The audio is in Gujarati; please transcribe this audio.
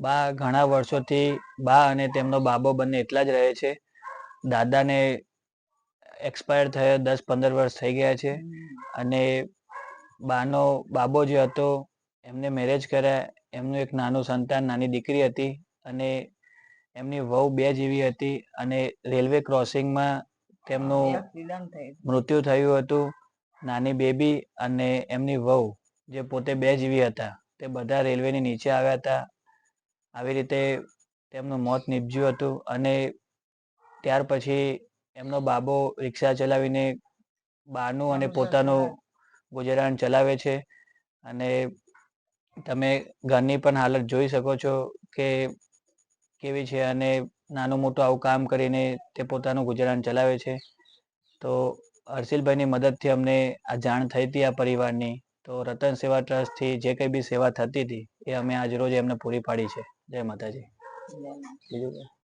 બા ઘણા વર્ષોથી બા અને તેમનો બાબો બંને એટલા જ રહે છે. દાદાને એક્સપાયર થયો 10-15 વર્ષ થઈ ગયા છે અને બાનો બાબો જે હતો એમને મેરેજ કર્યા. એમનું એક નાનું સંતાન, નાની દીકરી હતી અને એમની વહુ 2 જેવી હતી અને રેલવે ક્રોસિંગમાં તેમનું મૃત્યુ થયું હતું. નાની બેબી અને એમની વહુ જે પોતે 2 જેવી હતા તે બધા રેલવેની નીચે આવ્યા હતા. આવી રીતે તેમનું મોત નીપજ્યું હતું અને ત્યાર પછી એમનો બાબો રિક્ષા ચલાવીને બાનું અને પોતાનું ગુજરાન ચલાવે છે અને તમે ઘરની પણ હાલત જોઈ શકો છો કે કેવી છે અને નાનું મોટું આવું કામ કરીને તે પોતાનું ગુજરાન ચલાવે છે. તો હર્ષિલભાઈની મદદથી અમને આ જાણ થઈ હતી આ પરિવારની. તો રતન સેવા ટ્રસ્ટથી જે કંઈ બી સેવા થતી હતી એ અમે આજ રોજ એમને પૂરી પાડી છે. જય માતાજી. બીજું